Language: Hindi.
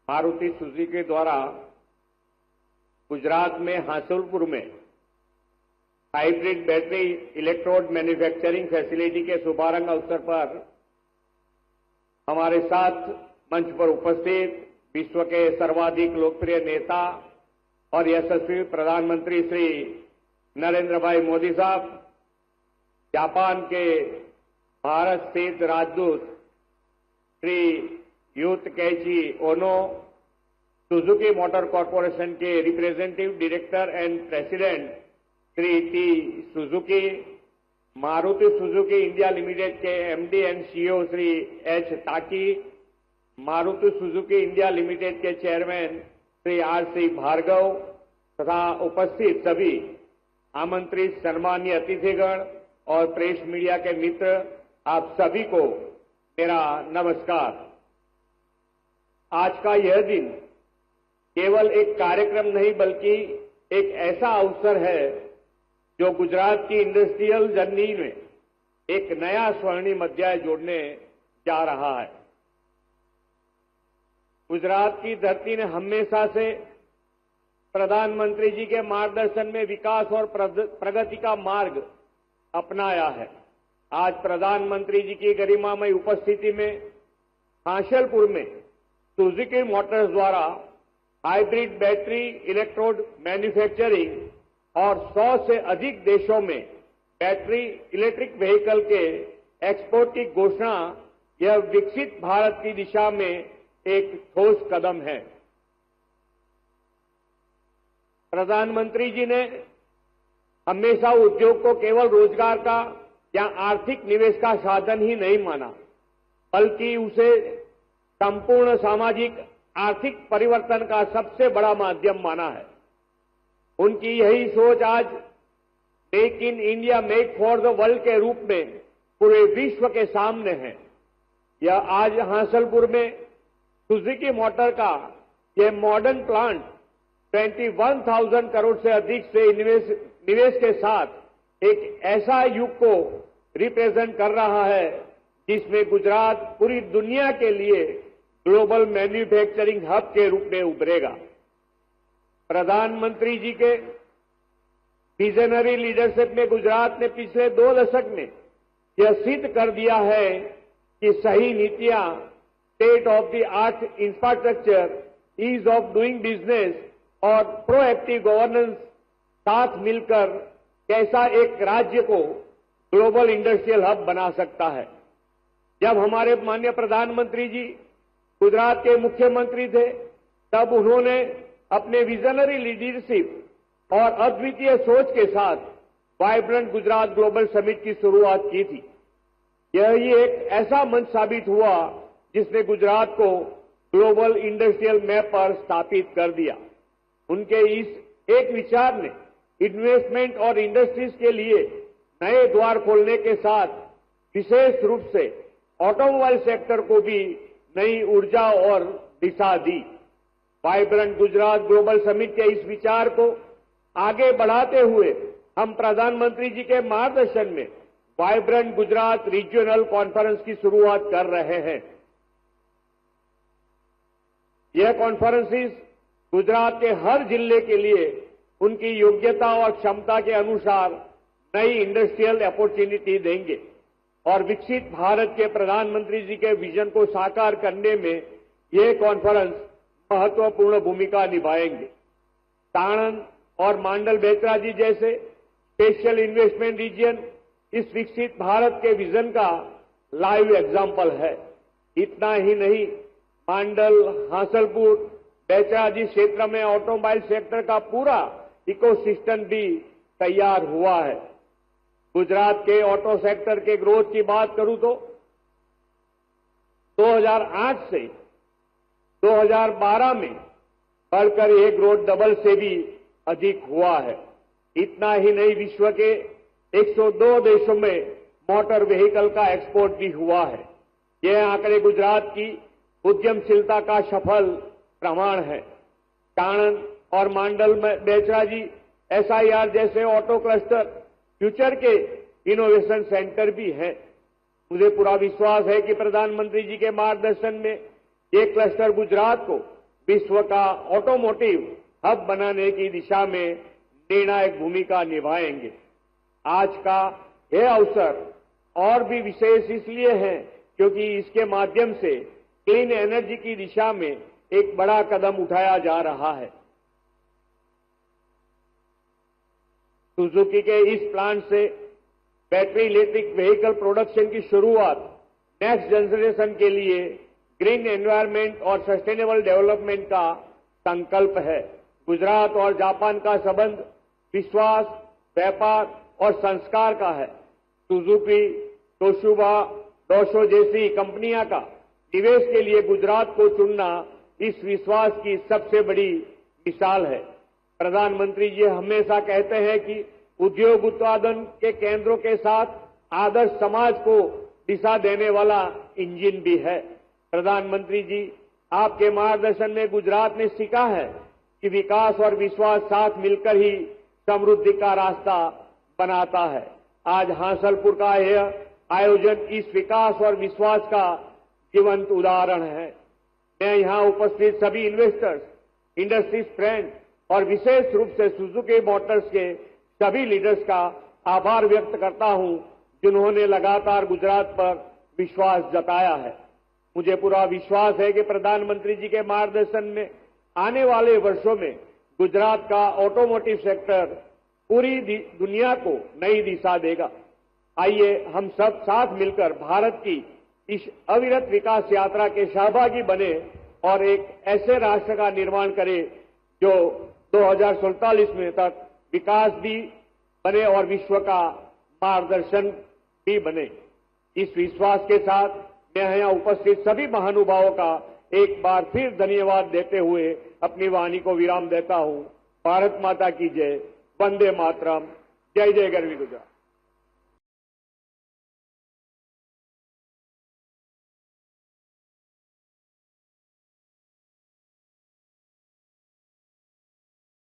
मारुति सुजुकी द्वारा गुजरात में हासुलपुर में hybrid battery electrode manufacturing facility के शुभारंभ अवसर पर हमारे साथ मंच पर उपस्थित विश्व के सर्वाधिक लोकप्रिय नेता और यशस्वी प्रधानमंत्री श्री नरेंद्र भाई मोदी साहब, जापान के भारत स्थित राजदूत श्री यूतकेची ओनो, सुजुकी मोटर कॉर्पोरेशन के representative director and president Shri T Suzuki, Maruti Suzuki India Limited के MD and CEO Shri H Taki, Maruti Suzuki India Limited के chairman Shri R C Bhargava तथा उपस्थित सभी आमंत्रित सम्मानीय अतिथिगण और प्रेस मीडिया के मित्र, आप सभी को मेरा नमस्कार। आज का यह दिन केवल एक कार्यक्रम नहीं बल्कि एक ऐसा अवसर है जो गुजरात की इंडस्ट्रियल जर्नी में एक नया स्वर्णिम अध्याय जोड़ने जा रहा है। गुजरात की धरती ने हमेशा से प्रधानमंत्री जी के मार्गदर्शन में विकास और प्रगति का मार्ग अपनाया है। आज प्रधानमंत्री जी की गरिमामय उपस्थिति में हासुलपुर में सुजुकी मोटर्स द्वारा हाइब्रिड बैटरी इलेक्ट्रोड मैन्युफैक्चरिंग और 100 से अधिक देशों में बैटरी इलेक्ट्रिक व्हीकल के एक्सपोर्ट की घोषणा यह विकसित भारत की दिशा में एक ठोस कदम है। प्रधानमंत्री जी ने हमेशा उद्योग को केवल रोजगार का या आर्थिक निवेश का साधन ही नहीं माना, बल्कि उसे संपूर्ण सामाजिक आर्थिक परिवर्तन का सबसे बड़ा माध्यम माना है। उनकी यही सोच आज make in India make for the world के रूप में पूरे विश्व के सामने है। यह आज हासुलपुर में सुजुकी मोटर का यह मॉडर्न प्लांट 21,000 करोड़ से अधिक से निवेश के साथ एक ऐसा युग को रिप्रेजेंट कर रहा है जिसमें गुजरात पूरी दुनिया के लिए ग्लोबल मैन्युफैक्चरिंग हब के रूप में उभरेगा। प्रधानमंत्री जी के विजनरी लीडरशिप में गुजरात ने पिछले 2 दशक में यह सिद्ध कर दिया है कि सही नीतियां, state of the art infrastructure, ease of doing business और प्रोएक्टिव गवर्नेंस साथ मिलकर कैसा एक राज्य को ग्लोबल इंडस्ट्रियल हब बना सकता है। जब हमारे माननीय प्रधानमंत्री जी गुजरात के मुख्यमंत्री थे, तब उन्होंने अपने विजनरी लीडरशिप और अद्वितीय सोच के साथ वाइब्रेंट गुजरात ग्लोबल समिट की शुरुआत की थी। यह ही एक ऐसा मंच साबित हुआ जिसने गुजरात को ग्लोबल इंडस्ट्रियल मैप पर स्थापित कर दिया। उनके इस एक विचार ने इन्वेस्टमेंट और इंडस्ट्रीज के लिए नए द्वार खोलने के साथ विशेष रूप से ऑटोमोबाइल सेक्टर को भी नई ऊर्जा और दिशा दी। वाइब्रेंट गुजरात ग्लोबल समिट के इस विचार को आगे बढ़ाते हुए हम प्रधानमंत्री जी के मार्गदर्शन में वाइब्रेंट गुजरात रीजनल कॉन्फ्रेंस की शुरुआत कर रहे हैं। यह कॉन्फ्रेंसिस गुजरात के हर जिले के लिए उनकी योग्यता और क्षमता के अनुसार नई इंडस्ट्रियल अपॉर्चुनिटी देंगे और विकसित भारत के प्रधानमंत्री जी के विजन को साकार करने में ये कॉन्फ्रेंस महत्वपूर्ण भूमिका निभाएंगे। साणंद और मांडल बेतराजी जैसे स्पेशल इन्वेस्टमेंट रीजन इस विकसित भारत के विजन का लाइव एग्जाम्पल है। इतना ही नहीं, मांडल, हासुलपुर, बेतराजी क्षेत्र में ऑटोमोबाइल सेक्टर का पूरा इकोसिस्टम भी तैयार हुआ है। गुजरात के ऑटो सेक्टर के ग्रोथ की बात करूं तो 2008 से 2012 में बढ़कर यह ग्रोथ डबल से भी अधिक हुआ है। इतना ही नहीं, विश्व के 102 देशों में मोटर व्हीकल का एक्सपोर्ट भी हुआ है। यह आंकड़े गुजरात की उद्यमशीलता का सफल प्रमाण है। साणंद और मांडल में बेचराजी SIR जैसे ऑटो क्लस्टर फ्यूचर के इनोवेशन सेंटर भी हैं। मुझे पूरा विश्वास है कि प्रधानमंत्री जी के मार्गदर्शन में ये क्लस्टर गुजरात को विश्व का ऑटोमोटिव हब बनाने की दिशा में निर्णायक भूमिका निभाएंगे। आज का यह अवसर और भी विशेष इसलिए है क्योंकि इसके माध्यम से क्लीन एनर्जी की दिशा में एक बड़ा कदम उठाया जा रहा है। सुजुकी के इस प्लांट से बैटरी इलेक्ट्रिक व्हीकल प्रोडक्शन की शुरुआत नेक्स्ट जनरेशन के लिए ग्रीन एनवायरनमेंट और सस्टेनेबल डेवलपमेंट का संकल्प है। गुजरात और जापान का संबंध विश्वास, व्यापार और संस्कार का है। सुजुकी, तोशिबा, डोशो जैसी कंपनियां का निवेश के लिए गुजरात को चुनना इस विश्वास की सबसे बड़ी मिसाल है। प्रधानमंत्री जी हमेशा कहते हैं कि उद्योग उत्पादन के केंद्रों के साथ आदर्श समाज को दिशा देने वाला इंजन भी है। प्रधानमंत्री जी, आपके मार्गदर्शन में गुजरात ने सीखा है कि विकास और विश्वास साथ मिलकर ही समृद्धि का रास्ता बनाता है। आज हांसलपुर का यह आयोजन इस विकास और विश्वास का जीवंत उदाहरण है। मैं यहां उपस्थित सभी इन्वेस्टर्स, इंडस्ट्रीज फ्रेंड और विशेष रूप से सुजुकी मोटर्स के सभी लीडर्स का आभार व्यक्त करता हूं, जिन्होंने लगातार गुजरात पर विश्वास जताया है। मुझे पूरा विश्वास है कि प्रधानमंत्री जी के मार्गदर्शन में आने वाले वर्षों में गुजरात का ऑटोमोटिव सेक्टर पूरी दुनिया को नई दिशा देगा। आइए हम सब साथ मिलकर भारत की इस अविरत विकास यात्रा के सहभागी बने और एक ऐसे राष्ट्र का निर्माण करें जो 2047 में तक विकास भी बने और विश्व का मार्गदर्शन भी बने। इस विश्वास के साथ मैं यहां उपस्थित सभी महानुभावों का एक बार फिर धन्यवाद देते हुए अपनी वाणी को विराम देता हूं। भारत माता की जय, वंदे मातरम, जय जय गरवी गुजरात।